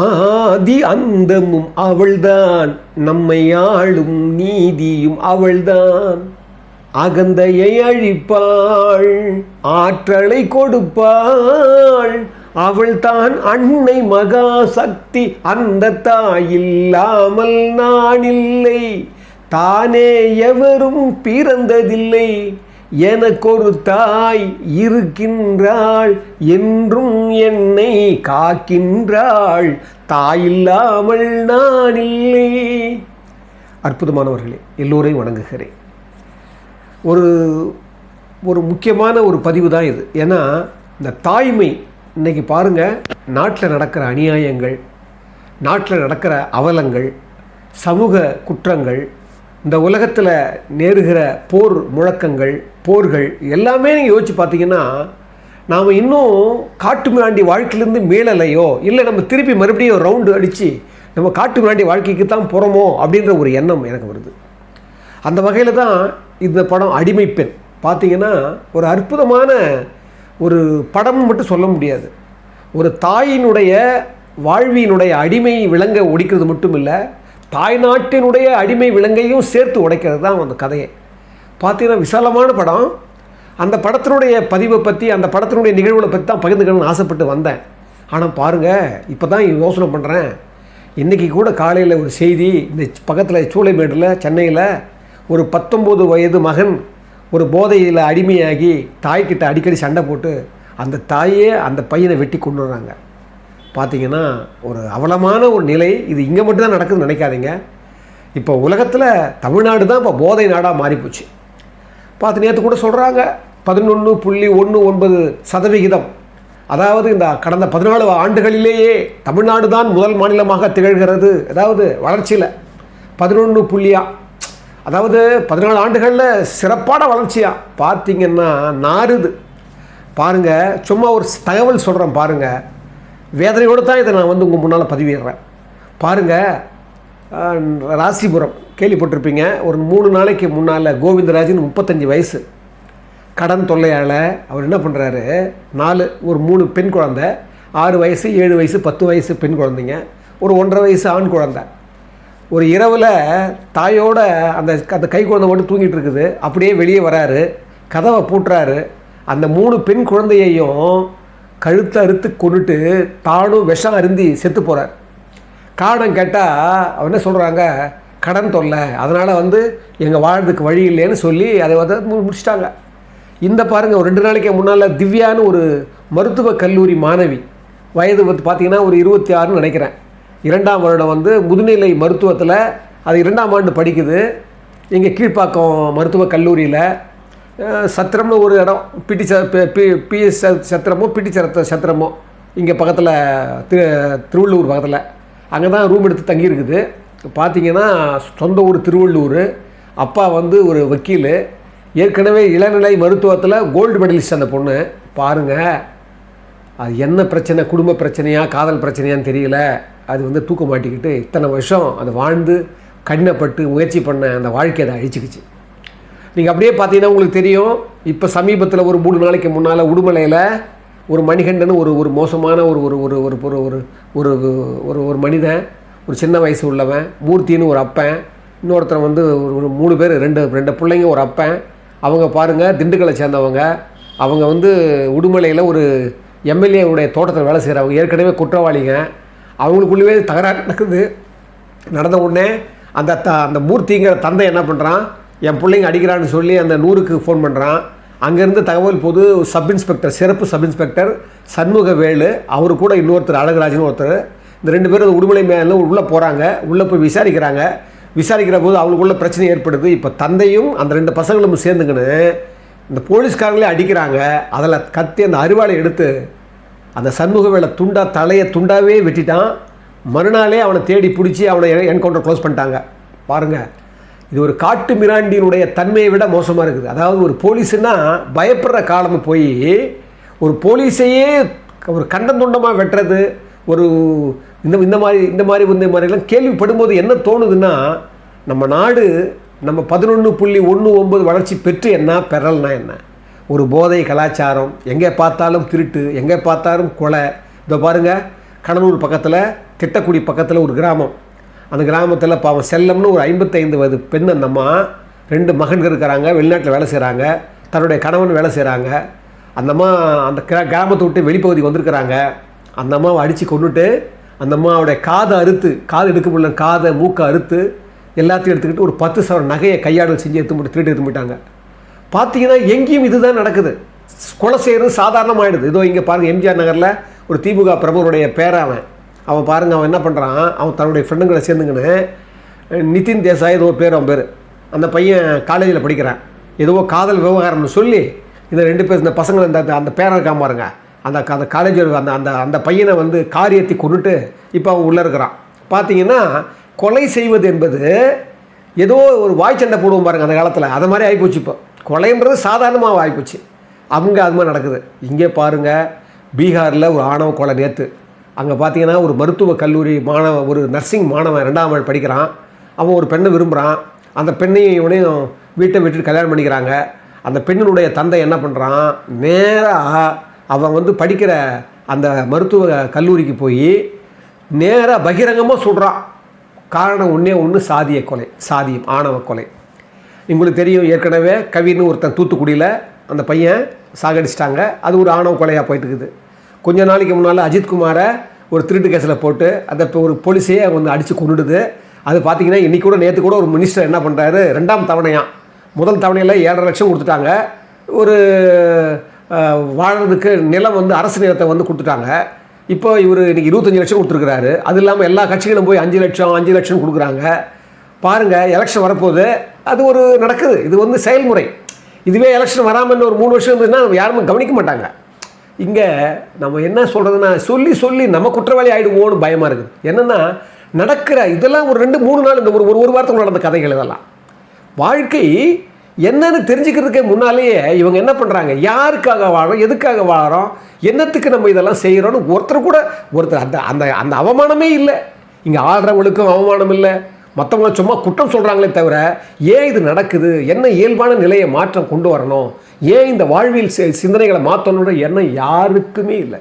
ஆதி அந்தமும் அவள்தான், நம்மை ஆளும் நீதியும் அவள்தான். அகந்தையை அழிப்பாள், ஆற்றலை கொடுப்பாள், அவள்தான் அன்னை மகாசக்தி. அந்த தாயில்லாமல் நான் இல்லை, தானே எவரும் பிறந்ததில்லை. எனக்கொரு தாய் இருக்கின்றாள், என்றும் என்னை காக்கின்றாள், தாயில்லாமல் நான் இல்லை. அற்புதமானவர்களே, எல்லோரையும் வணங்குகிறேன். ஒரு முக்கியமான ஒரு பதிவு தான் இது. ஏன்னா இந்த தாய்மை இன்றைக்கி பாருங்கள், நாட்டில் நடக்கிற அநியாயங்கள், நாட்டில் நடக்கிற அவலங்கள், சமூக குற்றங்கள், இந்த உலகத்தில் நேருகிற போர் முழக்கங்கள், போர்கள் எல்லாமே நீங்கள் யோசிச்சு பார்த்தீங்கன்னா, நாம் இன்னும் காட்டு மிராண்டி வாழ்க்கையிலேருந்து மேலலையோ, இல்லை நம்ம திருப்பி மறுபடியும் ரவுண்டு அடித்து நம்ம காட்டு மிராண்டி வாழ்க்கைக்கு தான் போகிறோமோ அப்படின்ற ஒரு எண்ணம் எனக்கு வருது. அந்த வகையில் தான் இந்த படம் அடிமைப்பெண் பார்த்திங்கன்னா ஒரு அற்புதமான ஒரு படம் மட்டும் சொல்ல முடியாது. ஒரு தாயினுடைய வாழ்வியினுடைய அடிமை விலங்கை ஒடிக்கிறது மட்டும் இல்லை, தாய்நாட்டினுடைய அடிமை விலங்கையும் சேர்த்து உடைக்கிறது தான் அந்த கதையை. பார்த்தீங்கன்னா விசாலமான படம். அந்த படத்தினுடைய பதிவை பற்றி, அந்த படத்தினுடைய நிகழ்வுகளை பற்றி தான் பகிர்ந்துக்கணும்னு ஆசைப்பட்டு வந்தேன். ஆனால் பாருங்கள், இப்போ தான் யோசனை பண்ணுறேன். இன்றைக்கி கூட காலையில் ஒரு செய்தி, இந்த பக்கத்தில் சூளைமேடில் சென்னையில் ஒரு 19 வயது மகன் ஒரு போதையில் அடிமையாகி தாய்கிட்ட அடிக்கடி சண்டை போட்டு அந்த தாயே அந்த பையனை வெட்டி கொண்டு வர்றாங்க. பார்த்திங்கன்னா ஒரு அவலமான ஒரு நிலை. இது இங்கே மட்டும்தான் நடக்குதுன்னு நினைக்காதீங்க. இப்போ உலகத்தில் தமிழ்நாடு தான் இப்போ போதை நாடாக மாறிப்போச்சு. பார்த்து நேற்று கூட சொல்கிறாங்க 11.19%. அதாவது இந்த கடந்த 14 ஆண்டுகளிலேயே தமிழ்நாடு தான் முதல் மாநிலமாக திகழ்கிறது. அதாவது வளர்ச்சியில் 11 அதாவது 14 ஆண்டுகளில் சிறப்பான வளர்ச்சியாக பார்த்திங்கன்னா நாறுது. பாருங்கள், சும்மா ஒரு தகவல் சொல்கிறேன் பாருங்கள். வேதனையோடு தான் இதை நான் உங்கள் முன்னால் பதிவிடுறேன். பாருங்கள், ராசிபுரம் கேள்விப்பட்டிருப்பீங்க. ஒரு 3 நாளைக்கு முன்னால் கோவிந்தராஜன் 35 வயசு கடன் தொல்லையால் அவர் என்ன பண்ணுறாரு, 3 பெண் குழந்தை, 6 வயசு 7 வயசு 10 வயசு பெண் குழந்தைங்க, ஒரு 1.5 வயசு ஆண் குழந்தை. ஒரு இரவில் தாயோட அந்த கை குழந்தை மட்டும் தூங்கிட்டு இருக்குது. அப்படியே வெளியே வராரு, கதவை பூட்டுறாரு. அந்த 3 பெண் குழந்தையையும் கழுத்தை அறுத்து கொண்டுட்டு தானும் விஷம் அருந்தி செத்து போகிறார். காரணம் கேட்டால் அவர் என்ன சொல்கிறாங்க, கடன் தொல்லை, அதனால் எங்கள் வாழ்றதுக்கு வழி இல்லைன்னு சொல்லி அதை முடிச்சிட்டாங்க. இந்த பாருங்கள், ஒரு 2 நாளைக்கு முன்னால் திவ்யான்னு ஒரு மருத்துவக் கல்லூரி மாணவி, வயது பார்த்திங்கன்னா ஒரு 26ன்னு நினைக்கிறேன், 2ஆம் வருடம் முதுநிலை மருத்துவத்தில் அது 2ஆம் ஆண்டு படிக்குது. இங்கே கீழ்ப்பாக்கம் மருத்துவக் கல்லூரியில் சத்திரம்னு ஒரு இடம், பிஎஸ் சத்திரமோ பிடி சத்திரமோ இங்கே பக்கத்தில் திருவள்ளூர் பக்கத்தில், அங்கே தான் ரூம் எடுத்து தங்கியிருக்குது. பார்த்திங்கன்னா சொந்த ஊர் திருவள்ளூர். அப்பா ஒரு வக்கீல், ஏற்கனவே இளநிலை மருத்துவத்தில் கோல்டு மெடலிஸ்ட் அந்த பொண்ணு. பாருங்கள், அது என்ன பிரச்சனை, குடும்ப பிரச்சனையா காதல் பிரச்சனையான்னு தெரியல. அது தூக்க மாட்டிக்கிட்டு இத்தனை வருஷம் அது வாழ்ந்து கடினப்பட்டு முயற்சி பண்ண அந்த வாழ்க்கையை அதை அழிச்சிக்கிச்சு. நீங்கள் அப்படியே பார்த்தீங்கன்னா உங்களுக்கு தெரியும். இப்போ சமீபத்தில் ஒரு 3 நாளைக்கு முன்னால் உடுமலையில் ஒரு மணிகண்டன் ஒரு மோசமான ஒரு ஒரு ஒரு ஒரு ஒரு ஒரு ஒரு ஒரு மனிதன், ஒரு சின்ன வயசு உள்ளவன், மூர்த்தின்னு ஒரு அப்பன், இன்னொருத்தர் ஒரு 3 பேர், 2 பிள்ளைங்க, ஒரு அப்பன். அவங்க பாருங்கள், திண்டுக்கலை சேர்ந்தவங்க. அவங்க உடுமலையில் ஒரு எம்எல்ஏவுடைய தோட்டத்தில் வேலை செய்கிறவங்க, ஏற்கனவே குற்றவாளிங்க. அவங்களுக்குள்ளவே தகராறு நடக்குது. நடந்த உடனே அந்த மூர்த்திங்கிற தந்தை என்ன பண்ணுறான், என் பிள்ளைங்க அடிக்கிறான்னு சொல்லி அந்த 100க்கு ஃபோன் பண்ணுறான். அங்கேருந்து தகவல் போது சப் இன்ஸ்பெக்டர், சிறப்பு சப் இன்ஸ்பெக்டர் சண்முகவேலு, அவரு கூட இன்னொருத்தர் அழகராஜன் ஒருத்தர், இந்த 2 பேரும் உடுமலை மேலே உள்ளே போகிறாங்க. உள்ளே போய் விசாரிக்கிறாங்க. விசாரிக்கிற போது அவங்களுக்குள்ள பிரச்சனை ஏற்படுது. இப்போ தந்தையும் அந்த 2 பசங்களும் சேர்ந்துக்கின்னு இந்த போலீஸ்காரங்களே அடிக்கிறாங்க. அதில் கத்தி அந்த அருவாளை எடுத்து அந்த சண்முகவேலை தலையை துண்டாவே வெட்டிட்டான். மறுநாளே அவனை தேடி பிடிச்சி அவனை என்கவுண்டர் க்ளோஸ் பண்ணிட்டாங்க. பாருங்கள், இது ஒரு காட்டு மிராண்டியினுடைய தன்மையை விட மோசமாக இருக்குது. அதாவது ஒரு போலீஸுன்னா பயப்படுற காலம் போய் ஒரு போலீஸையே ஒரு கண்டந்துண்டமாக வெட்டுறது, ஒரு இந்த மாதிரிலாம் கேள்விப்படும்போது என்ன தோணுதுன்னா, நம்ம நாடு நம்ம 11.19 வளர்ச்சி பெற்று என்ன பெறல்னா என்ன, ஒரு போதை கலாச்சாரம், எங்கே பார்த்தாலும் திருட்டு, எங்கே பார்த்தாலும் கொலை. இதோ பாருங்கள், கடலூர் பக்கத்தில் திட்டக்குடி பக்கத்தில் ஒரு கிராமம். அந்த கிராமத்தில் பாவம் செல்லம்னு ஒரு 55 வயது பெண் அந்த அம்மா, 2 மகன்கள் இருக்கிறாங்க, வெளிநாட்டில் வேலை செய்கிறாங்க, தன்னுடைய கணவன் வேலை செய்கிறாங்க. அந்த அம்மா அந்த கிராமத்தை விட்டு வெளிப்பகுதி வந்திருக்கிறாங்க. அந்த அம்மாவை அடித்து கொண்டுட்டு அந்த அம்மாவுடைய காதை அறுத்து, காது எடுக்க முடியல, காதை மூக்கை அறுத்து எல்லாத்தையும் எடுத்துக்கிட்டு ஒரு 10 சவரன் நகையை கையாடல் செஞ்சு திருட்டு எடுத்து போயிட்டாங்க. பார்த்தீங்கன்னா எங்கேயும் இதுதான் நடக்குது. கொலை செய்கிறது சாதாரணமாகிடுது. இதோ இங்கே பாருங்கள், எம்ஜிஆர் நகரில் ஒரு திமுக பிரபுடைய பேரன் அவன் பாருங்கள், அவன் என்ன பண்ணுறான், அவன் தன்னுடைய ஃப்ரெண்டுங்களை சேர்ந்துங்கன்னு நிதின் தேசாய் ஏதோ பேர், அவன் பேர், அந்த பையன் காலேஜில் படிக்கிறான். ஏதோ காதல் விவகாரம்னு சொல்லி இந்த 2 பேர் இந்த பசங்களை அந்த பேரன் இருக்காம பாருங்க, அந்த காலேஜ் அந்த அந்த அந்த பையனை வந்து காரியத்தை கொண்டுட்டு இப்போ அவன் உள்ளே இருக்கிறான். பார்த்தீங்கன்னா கொலை செய்வது என்பது ஏதோ ஒரு வாய் சண்டை போடுவோம் பாருங்கள் அந்த காலத்தில், அது மாதிரி ஆகிப்போச்சு. இப்போ கொலைன்றது சாதாரணமாக ஆகிப்போச்சு. அவங்க அது மாதிரி நடக்குது. இங்கே பாருங்கள், பீகாரில் ஒரு ஆணவ கொலை நேற்று. அங்கே பார்த்தீங்கன்னா ஒரு மருத்துவக் கல்லூரி ஒரு நர்சிங் மாணவன் 2ஆம் ஆண்டு படிக்கிறான். அவன் ஒரு பெண்ணை விரும்புகிறான். அந்த பெண்ணையும் இவனையும் வீட்டை விட்டுட்டு கல்யாணம் பண்ணிக்கிறாங்க. அந்த பெண்ணினுடைய தந்தை என்ன பண்ணுறான், நேராக அவன் வந்து படிக்கிற அந்த மருத்துவ கல்லூரிக்கு போய் நேராக பகிரங்கமாக சொல்கிறான். காரணம் ஒன்று சாதிய கொலை, சாதியம், ஆணவ கொலை. உங்களுக்கு தெரியும், ஏற்கனவே கவின்னு ஒருத்தன் தூத்துக்குடியில் அந்த பையன் சாகடிச்சிட்டாங்க. அது ஒரு ஆணவ கொலையாக போயிட்டு இருக்குது. கொஞ்ச நாளைக்கு முன்னால் அஜித்குமாரை ஒரு திருட்டு கேஸில் போட்டு அந்த ஒரு போலீஸையே வந்து அடித்து கொண்டுடுது. அது பார்த்திங்கன்னா இன்றைக்கி கூட நேற்று கூட ஒரு மினிஸ்டர் என்ன பண்ணுறாரு, 2ஆம் தவணையாக, முதல் தவணையில் 7.5 லட்சம் கொடுத்துட்டாங்க. ஒரு வாழ்கிறதுக்கு நிலம் வந்து அரசு நிலத்தை வந்து கொடுத்துட்டாங்க. இப்போ இவர் இன்றைக்கி 25 லட்சம் கொடுத்துருக்குறாரு. அது இல்லாமல் எல்லா கட்சிகளும் போய் 5 லட்சம் கொடுக்குறாங்க. பாருங்கள், எலெக்ஷன் வரப்போகுது, அது ஒரு நடக்குது. இது வந்து செயல்முறை. இதுவே எலெக்ஷன் வராமல் ஒரு 3 வருஷம் இருந்ததுன்னா யாரும் கவனிக்க மாட்டாங்க. இங்கே நம்ம என்ன சொல்கிறதுன்னா, சொல்லி நம்ம குற்றவாளி ஆகிடுவோன்னு பயமாக இருக்குது. என்னென்னா நடக்கிற இதெல்லாம் ஒரு 2-3 நாள் இந்த ஒரு வாரத்துக்கு நடந்த கதைகள். இதெல்லாம் வாழ்க்கை என்னன்னு தெரிஞ்சுக்கிறதுக்கே முன்னாலேயே இவங்க என்ன பண்ணுறாங்க, யாருக்காக வாழறோம், எதுக்காக வாழறோம், என்னத்துக்கு நம்ம இதெல்லாம் செய்கிறோன்னு ஒருத்தர் அந்த அந்த அந்த அவமானமே இல்லை. இங்கே ஆடுறவங்களுக்கும் அவமானம் இல்லை, மற்றவங்கள சும்மா குற்றம் சொல்கிறாங்களே தவிர ஏன் இது நடக்குது, என்ன இயல்பான நிலையை மாற்றம் கொண்டு வரணும், ஏன் இந்த வாழ்வில் சிந்தனைகளை மாற்றணுன்ற எண்ணம் யாருக்குமே இல்லை.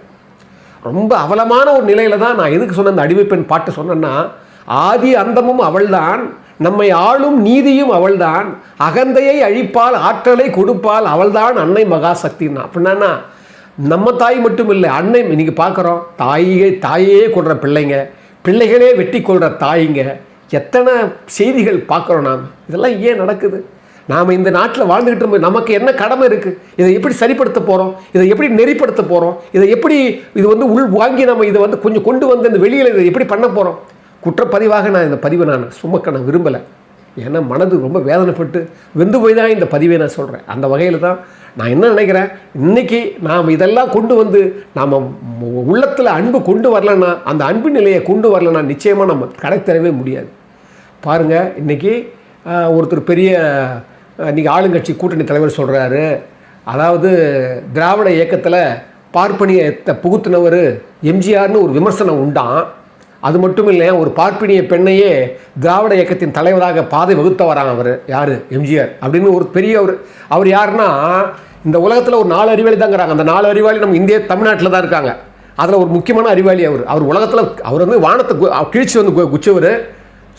ரொம்ப அவலமான ஒரு நிலையில் தான் நான் எதுக்கு சொன்ன அந்த அடிமைப்பெண் பாட்டு சொன்னேன்னா, ஆதி அந்தமும் அவள்தான், நம்மை ஆளும் நீதியும் அவள்தான், அகந்தையை அழிப்பால் ஆற்றலை கொடுப்பால் அவள்தான் அன்னை மகாசக்தின்னா. அப்படின்னா நம்ம தாய் மட்டும் இல்லை, அன்னை. இன்றைக்கி பார்க்குறோம், தாயே கொள்கிற பிள்ளைகளே வெட்டி கொள்கிற தாய்ங்க, எத்தனை செய்திகள் பார்க்குறோம் நாம். இதெல்லாம் ஏன் நடக்குது? நாம் இந்த நாட்டில் வாழ்ந்துக்கிட்டு போது நமக்கு என்ன கடமை இருக்குது? இதை எப்படி சரிப்படுத்த போகிறோம்? இதை எப்படி நெறிப்படுத்த போகிறோம்? இதை எப்படி இது வந்து வாங்கி நம்ம இதை வந்து கொஞ்சம் கொண்டு வந்து இந்த வெளியில் இதை எப்படி பண்ண போகிறோம்? குற்றப்பதிவாக நான் இந்த பதிவை சுமக்க விரும்பலை. ஏன்னா மனது ரொம்ப வேதனைப்பட்டு வெந்து போய் தான் இந்த பதிவை நான் சொல்கிறேன். அந்த வகையில் தான் நான் என்ன நினைக்கிறேன், இன்றைக்கி நாம் இதெல்லாம் கொண்டு வந்து நாம் உள்ளத்தில் அன்பு கொண்டு வரலன்னா, அந்த அன்பு நிலையை கொண்டு வரலன்னா நிச்சயமாக நம்ம கடை தரவே முடியாது. பாருங்கள், இன்றைக்கி ஒருத்தர் பெரிய இன்றைக்கி ஆளுங்கட்சி கூட்டணி தலைவர் சொல்கிறாரு, அதாவது திராவிட இயக்கத்தில் பார்ப்பனியத்தை புகுத்தினவர் எம்ஜிஆர்னு ஒரு விமர்சனம் உண்டான். அது மட்டும் இல்லை, ஒரு பார்ப்பனிய பெண்ணையே திராவிட இயக்கத்தின் தலைவராக பாதை வகுத்தவரான் அவர். யார்? எம்ஜிஆர் அப்படின்னு ஒரு பெரிய அவர் யாருன்னா, இந்த உலகத்தில் ஒரு 4 அறிவாளி தாங்கிறாங்க. அந்த 4 அறிவாளி நம்ம தமிழ்நாட்டில் தான் இருக்காங்க. அதில் ஒரு முக்கியமான அறிவாளி அவர் உலகத்தில் அவர் வந்து வானத்தை கிழிச்சு வந்து குச்சவர்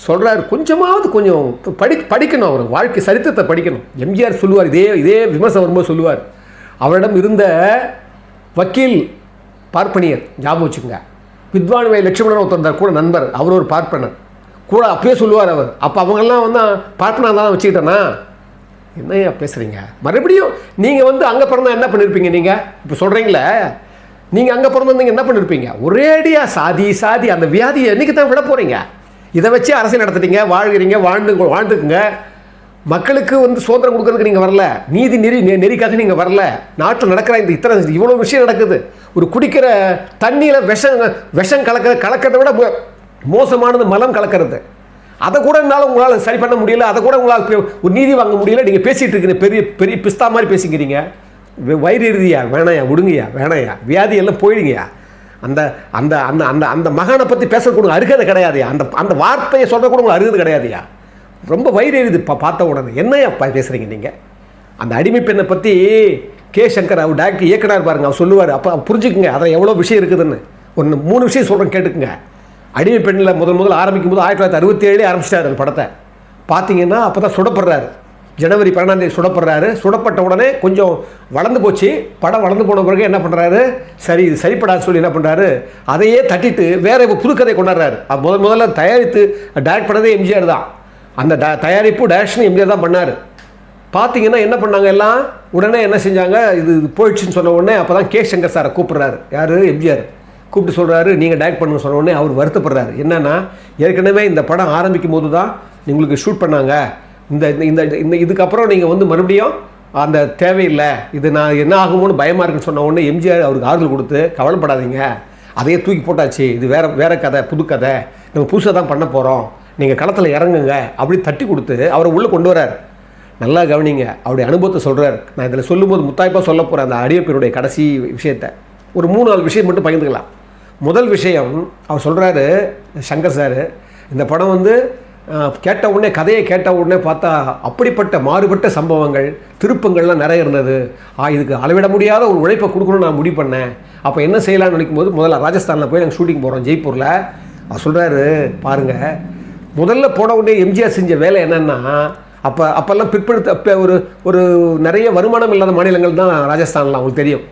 சொல்கிறார். கொஞ்சம் படிக்கணும், அவர் வாழ்க்கை சரித்திரத்தை படிக்கணும். எம்ஜிஆர் சொல்லுவார், இதே விமர்சனம் வரும்போது சொல்லுவார், அவரிடம் இருந்த வக்கீல் பார்ப்பனியர், ஞாபகம் வச்சுக்கோங்க. வித்வான் வை லட்சுமணன் ஒருத்தர் கூட நண்பர், அவர் ஒரு பார்ப்பனர் கூட. அப்பயே சொல்லுவார் அவர், அப்போ அவங்கெல்லாம் வந்து பார்ப்பனர் தான் வச்சுக்கிட்டேன்னா, என்னையா பேசுகிறீங்க? மறுபடியும் நீங்கள் வந்து அங்கே பிறந்தா என்ன பண்ணியிருப்பீங்க? நீங்கள் இப்போ சொல்கிறீங்களே, நீங்கள் அங்கே பிறந்தவங்க என்ன பண்ணியிருப்பீங்க? ஒரேடியாக சாதி அந்த வியாதியை என்றைக்கு தான் விட போகிறீங்க? இதை வச்சு அரசியல் நடத்துட்டீங்க, வாழ்ந்துக்குங்க. மக்களுக்கு வந்து சுதந்திரம் கொடுக்கறதுக்கு நீங்கள் வரல, நீதி நெறிக்காக நீங்கள் வரல. நாட்டில் நடக்கிற இவ்வளோ விஷயம் நடக்குது. ஒரு குடிக்கிற தண்ணியில் விஷம் கலக்கிறத விட மோசமானது மலம் கலக்கிறது. அதை கூட உங்களால் சரி பண்ண முடியல, அதை கூட உங்களால் ஒரு நீதி வாங்க முடியல. நீங்கள் பேசிகிட்டு இருக்கிறீங்க, பெரிய பிஸ்தா மாதிரி பேசிக்கிறீங்க. வயிறு இறுதியா, வேணாயா, விடுங்கய்யா, வேணாயா, வியாதி எல்லாம் போயிடுங்கய்யா. அந்த அந்த அந்த அந்த அந்த மகானை பற்றி பேசக்கூட அருகதை கிடையாதுயா. அந்த வார்த்தையை சொல்கிறக்கூட உங்களுக்கு அருகது கிடையாதுயா. ரொம்ப வயிறு எரியுது பார்த்த உடனே. என்னையா பேசுகிறீங்க நீங்கள்? அந்த அடிமை பெண்ணை பற்றி கே சங்கர், அவர் டாக்டர் இயக்குனர் பாருங்க, அவர் சொல்லுவார். அப்போ புரிஞ்சுக்குங்க அதில் எவ்வளோ விஷயம் இருக்குதுன்னு. 3 விஷயம் சொல்கிறேன், கேட்டுக்குங்க. அடிமை பெண்ணில் முதல் ஆரம்பிக்கும் போது 1967 ஆரம்பிச்சிட்டார் அந்த படத்தை. பார்த்தீங்கன்னா அப்போ தான் சுடப்படுறாரு. ஜனவரி 12 சுடப்படுறாரு. சுடப்பட்ட உடனே கொஞ்சம் வளர்ந்து போச்சு. படம் வளர்ந்து போன பிறகு என்ன பண்ணுறாரு, சரி இது சரிப்படாது சொல்லி என்ன பண்ணுறாரு, அதையே தட்டிட்டு வேற புதுக்கதை கொண்டாடுறாரு. முதல்ல தயாரித்து டைரக்ட் பண்ணதே எம்ஜிஆர் தான். அந்த தயாரிப்பு டைரக்ஷன் எம்ஜிஆர் தான் பண்ணார். பார்த்தீங்கன்னா என்ன பண்ணாங்க எல்லாம், உடனே என்ன செஞ்சாங்க, இது போயிடுச்சுன்னு சொன்ன உடனே அப்போ தான் கே சங்கர் சாரை கூப்பிட்றாரு. யார், எம்ஜிஆர் கூப்பிட்டு சொல்கிறாரு, நீங்கள் டைரக்ட் பண்ணுங்க சொன்ன உடனே அவர் வருத்தப்படுறாரு. என்னென்னா, ஏற்கனவே இந்த படம் ஆரம்பிக்கும் போது தான் உங்களுக்கு ஷூட் பண்ணாங்க, இந்த இந்த இந்த இதுக்கப்புறம் நீங்கள் வந்து மறுபடியும் அந்த தேவையில்லை, இது நான் என்ன ஆகுமோன்னு பயமாக இருக்குன்னு சொன்ன உடனே எம்ஜிஆர் அவருக்கு ஆறுதல் கொடுத்து, கவலைப்படாதீங்க, அதையே தூக்கி போட்டாச்சு, இது வேறு கதை, புது கதை, நம்ம புதுசாக தான் பண்ண போகிறோம், நீங்கள் களத்தில் இறங்குங்க அப்படி தட்டி கொடுத்து அவரை உள்ளே கொண்டு வரார். நல்லா கவனிங்க, அவருடைய அனுபவத்தை சொல்கிறார். நான் இதில் சொல்லும்போது முத்தாய்ப்பாக சொல்ல போகிறேன் அந்த அடியப்பனுடைய கடைசி விஷயத்தை. ஒரு 3-4 விஷயம் மட்டும் பகிர்ந்துக்கலாம். முதல் விஷயம், அவர் சொல்கிறாரு சங்கர் சார், இந்த படம் வந்து கேட்ட உடனே, கதையை கேட்ட உடனே பார்த்தா அப்படிப்பட்ட மாறுபட்ட சம்பவங்கள், திருப்பங்கள்லாம் நிறைய இருந்தது. இதுக்கு அளவிட முடியாத ஒரு உழைப்பை கொடுக்கணும்னு நான் முடிவு பண்ணேன். அப்போ என்ன செய்யலாம்னு நினைக்கும் போது, முதல்ல ராஜஸ்தானில் போய் நாங்கள் ஷூட்டிங் போகிறோம், ஜெய்ப்பூரில். அவர் சொல்கிறாரு, பாருங்கள், முதல்ல போன உடனே எம்ஜிஆர் செஞ்ச வேலை என்னென்னா, அப்போல்லாம் பிற்படுத்த ஒரு நிறைய வருமானம் இல்லாத மாநிலங்கள் தான் ராஜஸ்தான்லாம், உங்களுக்கு தெரியும்.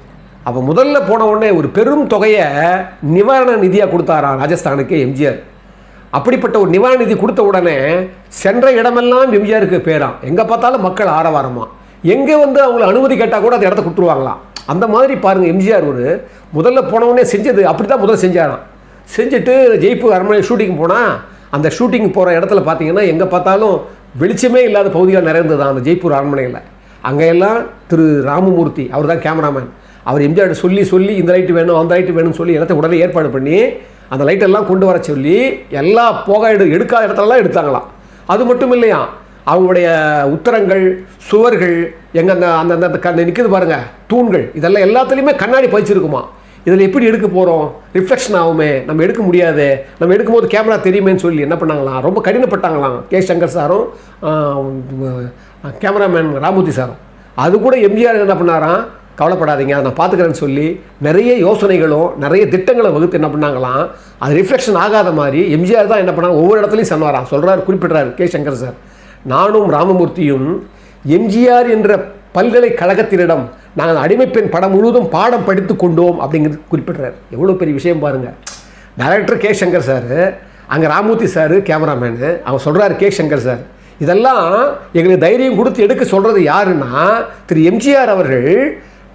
அப்போ முதல்ல போன உடனே ஒரு பெரும் தொகையை நிவாரண நிதியாக கொடுத்தாராம் ராஜஸ்தானுக்கு எம்ஜிஆர். அப்படிப்பட்ட ஒரு நிவாரண நிதி கொடுத்த உடனே சென்ற இடமெல்லாம் எம்ஜிஆருக்கு பேராம். எங்கே பார்த்தாலும் மக்கள் ஆரவாரமா, எங்கே வந்து அவங்களை அனுமதி கேட்டால் கூட அந்த இடத்த கொடுத்துருவாங்களாம். அந்த மாதிரி பாருங்கள், எம்ஜிஆர் ஒரு முதல்ல போனவுடனே செஞ்சது அப்படி தான் முதல்ல செஞ்சாராம். செஞ்சுட்டு ஜெய்ப்பூர் அரண்மனை ஷூட்டிங் போனால், அந்த ஷூட்டிங் போகிற இடத்துல பார்த்தீங்கன்னா எங்கே பார்த்தாலும் வெளிச்சமே இல்லாத பகுதிகள் நிறைந்தது தான் அந்த ஜெய்ப்பூர் அரண்மனையில். அங்கெல்லாம் திரு ராமமூர்த்தி, அவர் தான் கேமராமேன், அவர் எம்ஜிஆர் சொல்லி இந்த லைட்டு வேணும் அந்த லைட்டு வேணும்னு சொல்லி இடத்த உடனே ஏற்பாடு பண்ணி அந்த லைட்டெல்லாம் கொண்டு வர சொல்லி எல்லா எடுக்காத இடத்துலலாம் எடுத்தாங்களாம். அது மட்டும் இல்லையா, அவங்களுடைய உத்தரங்கள், சுவர்கள், எங்கே அந்த அந்த நிற்கிது பாருங்கள் தூண்கள், இதெல்லாம் எல்லாத்துலேயுமே கண்ணாடி பதிச்சிருக்குமா. இதில் எப்படி எடுக்க போகிறோம், ரிஃப்ளெக்ஷன் ஆகுமே, நம்ம எடுக்க முடியாது, நம்ம எடுக்கும்போது கேமரா தெரியுமேன்னு சொல்லி என்ன பண்ணாங்களாம், ரொம்ப கடினப்பட்டாங்களாம் கே சங்கர் சாரும் கேமராமேன் ராமூர்த்தி சாரும். அது கூட எம்ஜிஆர் என்ன பண்ணாராம், கவலைப்படாதீங்க அதை நான் பார்த்துக்கிறேன்னு சொல்லி நிறைய யோசனைகளும் நிறைய திட்டங்களை வகுத்து என்ன பண்ணாங்களாம், அது ரிஃப்ளெக்ஷன் ஆகாத மாதிரி எம்ஜிஆர் தான் என்ன பண்ணாங்க, ஒவ்வொரு இடத்துலையும் சொன்னாராம். சொல்கிறார், குறிப்பிட்றாரு கே சங்கர் சார், நானும் ராமமூர்த்தியும் எம்ஜிஆர் என்ற பல்கலைக்கழகத்தினிடம் நாங்கள் அடிமைப்பெண் படம் முழுவதும் பாடம் படித்து கொண்டோம் அப்படிங்கிறது குறிப்பிட்றாரு. எவ்வளோ பெரிய விஷயம் பாருங்கள். டைரக்டர் கே சங்கர் சார், அங்கே ராமூர்த்தி சார் கேமராமேனு, அவங்க சொல்கிறார் கே சங்கர் சார், இதெல்லாம் எங்களுக்கு தைரியம் கொடுத்து எடுக்க சொல்கிறது யாருன்னா திரு எம்ஜிஆர் அவர்கள்.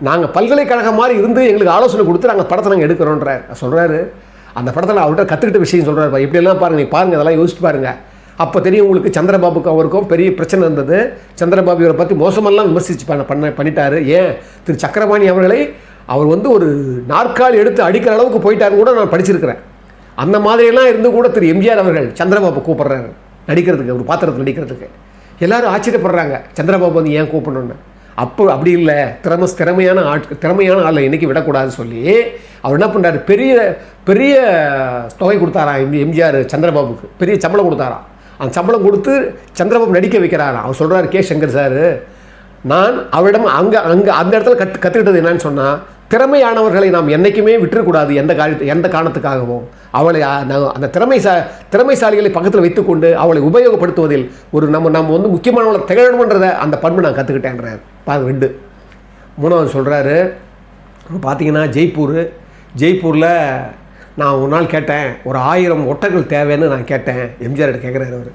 நாங்கள் பல்கலைக்கழகம் மாதிரி இருந்து எங்களுக்கு ஆலோசனை கொடுத்து நாங்கள் படத்தை நாங்கள் எடுக்கிறோன்றார் சொல்கிறாரு. அந்த படத்தில் அவர்கிட்ட கற்றுக்கிட்ட விஷயம் சொல்கிறார். எப்படியெல்லாம் பாருங்கள், நீங்கள் பாருங்கள், அதெல்லாம் யோசிச்சு பாருங்கள். அப்போ தெரியும் உங்களுக்கு சந்திரபாபுக்கு அவருக்கும் பெரிய பிரச்சனை இருந்தது. சந்திரபாபு இவரை பற்றி மோசமெல்லாம் விமர்சித்து பண்ணிட்டாரு. ஏன் திரு சக்கரபாணி அவர்களை அவர் வந்து ஒரு நாற்காலி எடுத்து அடிக்கிற அளவுக்கு போயிட்டாருன்னு கூட நான் படிச்சிருக்கிறேன். அந்த மாதிரியெல்லாம் இருந்து கூட திரு எம்ஜிஆர் அவர்கள் சந்திரபாபு கூப்பிட்றாரு நடிக்கிறதுக்கு, ஒரு பாத்திரத்தில் நடிக்கிறதுக்கு. எல்லோரும் ஆச்சரியப்படுறாங்க, சந்திரபாபு வந்து ஏன் கூப்பிடணுன்னு. அப்படி இல்லை, திறமையான ஆளை என்றைக்கு விடக்கூடாதுன்னு சொல்லி அவர் என்ன பண்ணுறாரு, பெரிய பெரிய தொகை கொடுத்தாராம் எம்ஜிஆர் சந்திரபாபுக்கு, பெரிய சம்பளம் கொடுத்தாராம். அந்த சம்பளம் கொடுத்து சந்திரபாபு நடிக்க வைக்கிறாராம். அவர் சொல்கிறார் கே சங்கர் சார், நான் அவரிடம் அங்கே அந்த இடத்துல கற்றுக்கிட்டது என்னன்னு சொன்னால், திறமையானவர்களை நாம் என்றைக்குமே விட்டுறக்கூடாது, எந்த காரணத்துக்காகவும். அவளை அந்த திறமைசாலிகளை பக்கத்தில் வைத்துக்கொண்டு அவளை உபயோகப்படுத்துவதில் ஒரு நம்ம வந்து முக்கியமானவளை திகழணுன்றத அந்த பண்பு நான் கற்றுக்கிட்டேன்றார். பாருங்க 2. 3வது சொல்கிறாரு, பார்த்தீங்கன்னா ஜெய்ப்பூரில் நான் ஒரு நாள் கேட்டேன், ஒரு 1000 ஒட்டகங்கள் தேவைன்னு நான் கேட்டேன். எம்ஜிஆர் கேட்குறாரு.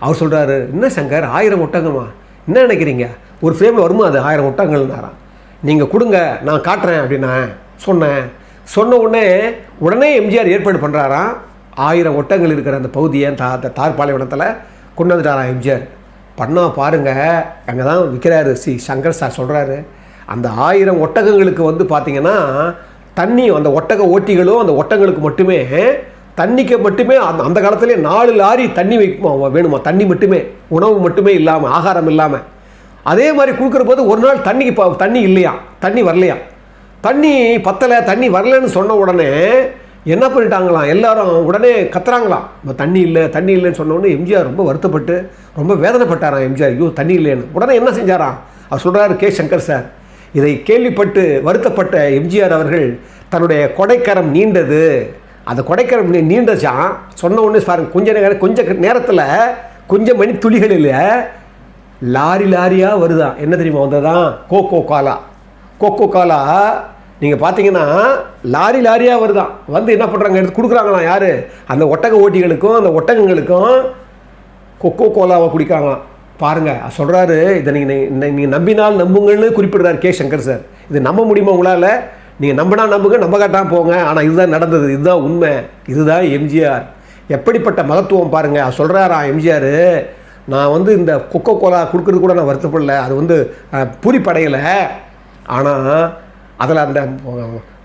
அவர் சொல்கிறாரு, என்ன சங்கர் 1000 ஒட்டகமா, என்ன நினைக்கிறீங்க, ஒரு ஃப்ரேமில் வருமா அது 1000 ஒட்டகங்கள்னாராம். நீங்கள் கொடுங்க நான் காட்டுறேன் அப்படின்னு சொன்ன உடனே எம்ஜிஆர் ஏற்பாடு பண்ணுறாராம். 1000 ஒட்டகங்கள் இருக்கிற அந்த பகுதியை அந்த தார்பாலைவனத்தில் கொண்டு வந்துட்டாராம் எம்ஜிஆர். பண்ணால் பாருங்கள், அங்கே தான் விற்கிறாரு சங்கர் சார் சொல்கிறாரு, அந்த 1000 ஒட்டகங்களுக்கு வந்து பார்த்திங்கன்னா தண்ணி, அந்த ஒட்டக ஓட்டிகளும் அந்த ஒட்டகங்களுக்கு மட்டுமே தண்ணிக்கு மட்டுமே அந்த காலத்துலேயே 4 லாரி தண்ணி வேணுமா, தண்ணி மட்டுமே, உணவு மட்டுமே இல்லாமல், ஆகாரம் இல்லாமல். அதே மாதிரி கொடுக்குற போது ஒரு நாள் தண்ணி இல்லையா, தண்ணி வரலையா, தண்ணி பத்தலை, தண்ணி வரலன்னு சொன்ன உடனே என்ன பண்ணிட்டாங்களாம், எல்லாரும் உடனே கத்துறாங்களாம், தண்ணி இல்லைன்னு சொன்ன உடனே எம்ஜிஆர் ரொம்ப வருத்தப்பட்டு ரொம்ப வேதனைப்பட்டாராம் எம்ஜிஆர். ஐயோ தண்ணி இல்லைன்னு. உடனே என்ன செஞ்சாராம், அவர் சொல்கிறாரு கே சங்கர் சார், இதை கேள்விப்பட்டு வருத்தப்பட்ட எம்ஜிஆர் அவர்கள் தன்னுடைய கொடைக்கரம் நீண்டது, அதை குடைக்கிற நீண்டச்சான் சொன்ன ஒன்று பாருங்க, கொஞ்சம் நேரத்தில் கொஞ்சம் மணி துளிகளில் லாரியாக வருதான். என்ன தெரியுமா வந்ததான்? கோகோ காலா நீங்கள் பார்த்தீங்கன்னா லாரியாக வருதான். வந்து என்ன பண்ணுறாங்க, எடுத்து கொடுக்குறாங்களாம். யார்? அந்த ஒட்டக ஓட்டிகளுக்கும் அந்த ஒட்டகங்களுக்கும் கொக்கோ கோலாவை குடிக்கிறாங்களாம். பாருங்கள், சொல்கிறாரு. இதை நீங்கள் நம்பினால் நம்புங்கன்னு குறிப்பிடுறாரு கே சங்கர் சார். இது நம்ப முடியுமா உங்களால்? நீங்கள் நம்பினா நம்புங்க, நம்ப காட்டாமல் போங்க. ஆனால் இதுதான் நடந்தது, இதுதான் உண்மை, இதுதான் எம்ஜிஆர். எப்படிப்பட்ட மகத்துவம் பாருங்கள். சொல்கிறாராம் எம்ஜிஆர், நான் வந்து இந்த கொக்கோ கோலா கொடுக்குறது கூட நான் வருத்தப்படல, அது வந்து பூரிப்படையலை. ஆனால் அதில்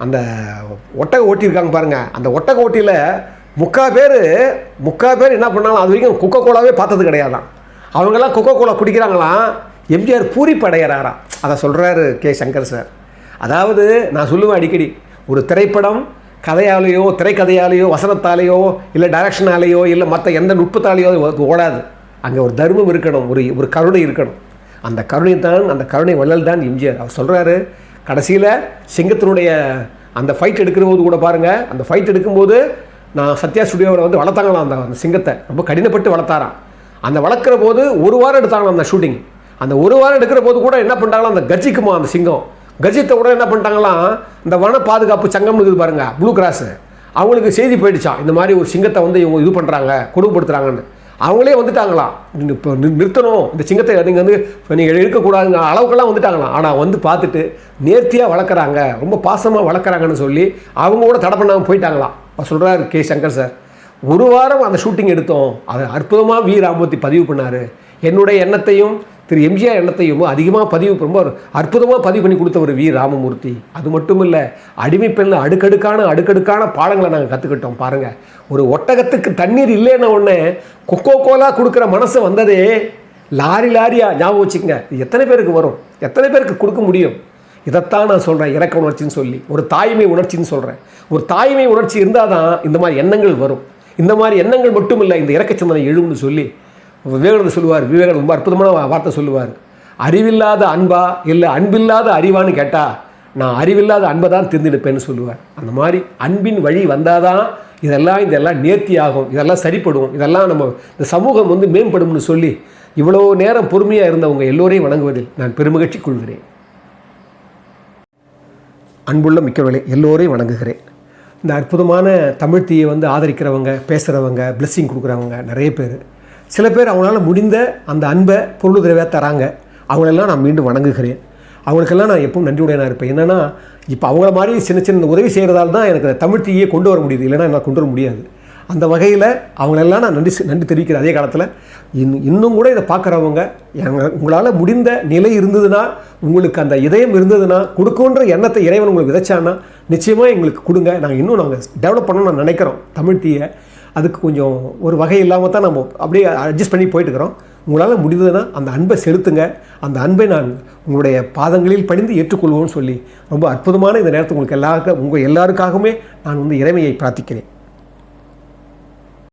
அந்த ஒட்டக ஓட்டியிருக்காங்க பாருங்கள். அந்த ஒட்டக ஓட்டியில் முக்கால் பேர் என்ன பண்ணாலும் அது வரைக்கும் கொக்கோ கோலாவே பார்த்தது கிடையாதான். அவங்கெல்லாம் கொக்கோ கோலா குடிக்கிறாங்களாம். எம்ஜிஆர் பூரிப்படைகிறாராம். அதை சொல்கிறாரு கே சங்கர் சார். அதாவது நான் சொல்லுவேன் அடிக்கடி, ஒரு திரைப்படம் கதையாலேயோ திரைக்கதையாலேயோ வசனத்தாலேயோ இல்லை டைரக்ஷனாலேயோ இல்லை மற்ற எந்த நுட்பத்தாலேயோ ஓடாது. அங்கே ஒரு தர்மம் இருக்கணும், ஒரு கருணை இருக்கணும். அந்த கருணை வள்ளல் தான் எம்ஜிஆர். அவர் சொல்கிறாரு, கடைசியில் சிங்கத்தினுடைய அந்த ஃபைட் எடுக்கிற போது கூட பாருங்கள், அந்த ஃபைட் எடுக்கும்போது நான் சத்யா ஸ்டுடியோவில் வந்து வளர்த்தாங்களாம். அந்த சிங்கத்தை ரொம்ப கடினப்பட்டு வளர்த்தாராம். அந்த வளர்க்குற போது ஒரு வாரம் எடுத்தாங்களாம் அந்த ஷூட்டிங். அந்த ஒரு வாரம் எடுக்கிற போது கூட என்ன பண்ணிட்டாங்களாம், அந்த கர்ஜிக்குமா அந்த சிங்கம் கர்ஜித்த கூட என்ன பண்ணிட்டாங்களாம், இந்த வன பாதுகாப்பு சங்கம் இருக்குது பாருங்க, ப்ளூ கிராஸ், அவங்களுக்கு செய்தி போயிடுச்சான், இந்த மாதிரி ஒரு சிங்கத்தை வந்து இவங்க இது பண்ணுறாங்க, கொடுமைப்படுத்துகிறாங்கன்னு. அவங்களே வந்துட்டாங்களாம், இப்போ நிறுத்தணும் இந்த சிங்கத்தை, நீங்கள் வந்து நீங்கள் இருக்கக்கூடாதுங்க அளவுக்கெல்லாம் வந்துட்டாங்களாம். ஆனால் வந்து பார்த்துட்டு நேர்த்தியாக வளர்க்குறாங்க, ரொம்ப பாசமாக வளர்க்குறாங்கன்னு சொல்லி அவங்க கூட தடை பண்ணாமல் போயிட்டாங்களாம். சொல்கிறார் கே சங்கர் சார். ஒரு வாரம் அந்த ஷூட்டிங் எடுத்தோம், அது அற்புதமாக வி ராமமூர்த்தி பதிவு பண்ணார். என்னுடைய எண்ணத்தையும் திரு எம்ஜிஆர் எண்ணத்தையும் அதிகமாக ரொம்ப அற்புதமாக பதிவு பண்ணி கொடுத்தவர் வி ராமமூர்த்தி. அது மட்டும் இல்லை, அடிமைப்பெண்ணில் அடுக்கடுக்கான பாடங்களை நாங்கள் கற்றுக்கிட்டோம். பாருங்கள், ஒரு ஒட்டகத்துக்கு தண்ணீர் இல்லைன்னா ஒன்று கொக்கோ கோலா கொடுக்குற மனசு வந்ததே லாரியாக ஞாபகம் வச்சுக்கங்க. எத்தனை பேருக்கு வரும், எத்தனை பேருக்கு கொடுக்க முடியும்? இதைத்தான் நான் சொல்கிறேன் இறக்க உணர்ச்சின்னு சொல்லி, ஒரு தாய்மை உணர்ச்சின்னு சொல்கிறேன். ஒரு தாய்மை உணர்ச்சி இருந்தால் தான் இந்த மாதிரி எண்ணங்கள் வரும். இந்த மாதிரி எண்ணங்கள் மட்டும் இல்லை, இந்த இறக்க சிந்தனை எழும்னு சொல்லி விவேகானந்தர் சொல்லுவார். விவேகானந்தர் ரொம்ப அற்புதமான வார்த்தை சொல்லுவார். அறிவில்லாத அன்பா இல்லை அன்பில்லாத அறிவான்னு கேட்டால் நான் அறிவில்லாத அன்பை தான் தேர்ந்தெடுப்பேன்னு சொல்லுவார். அந்த மாதிரி அன்பின் வழி வந்தால் தான் இதெல்லாம் நேர்த்தி ஆகும், இதெல்லாம் சரிப்படும், இதெல்லாம் நம்ம இந்த சமூகம் வந்து மேம்படும்னு சொல்லி இவ்வளோ நேரம் பொறுமையாக இருந்தவங்க எல்லோரையும் வணங்குவதில் நான் பெருமகிழ்ச்சி கொள்கிறேன். அன்புள்ள மிக்கவர்களே, எல்லோரையும் வணங்குகிறேன். இந்த அற்புதமான தமிழ் தீயை வந்து ஆதரிக்கிறவங்க, பேசுகிறவங்க, பிளெஸ்ஸிங் கொடுக்குறவங்க நிறைய பேர். சில பேர் அவங்களால முடிந்த அந்த அன்பை பொருளுதவியாக தராங்க. அவங்களெல்லாம் நான் மீண்டும் வணங்குகிறேன். அவங்களுக்கெல்லாம் நான் எப்பவும் நன்றியுடையனாக இருப்பேன். என்னென்னா, இப்போ அவங்கள மாதிரி சின்ன உதவி செய்கிறதால தான் எனக்கு தமிழ் தீயை கொண்டு வர முடியுது, இல்லைன்னா என்னால் கொண்டு வர முடியாது. அந்த வகையில் அவங்களெல்லாம் நான் நன்றி தெரிவிக்கிறேன். அதே காலத்தில் இன்னும் கூட இதை பார்க்குறவங்க, உங்களால் முடிந்த நிலை இருந்ததுன்னா, உங்களுக்கு அந்த இதயம் இருந்ததுன்னா, கொடுக்குன்ற எண்ணத்தை இறைவன் உங்களுக்கு விதைச்சான்னா நிச்சயமாக எங்களுக்கு கொடுங்க. நாங்கள் டெவலப் பண்ணணும்னு நான் நினைக்கிறோம் தமிழ் தீயை. அதுக்கு கொஞ்சம் ஒரு வகை இல்லாமல் தான் நம்ம அப்படியே அட்ஜஸ்ட் பண்ணி போயிட்டுருக்கிறோம். உங்களால் முடிந்ததுன்னா அந்த அன்பை செலுத்துங்க. அந்த அன்பை நான் உங்களுடைய பாதங்களில் பணிந்து ஏற்றுக்கொள்வோன்னு சொல்லி ரொம்ப அற்புதமான இந்த நேரத்தில் உங்கள் எல்லாருக்காகவுமே நான் வந்து இறைமையை பிரார்த்திக்கிறேன்.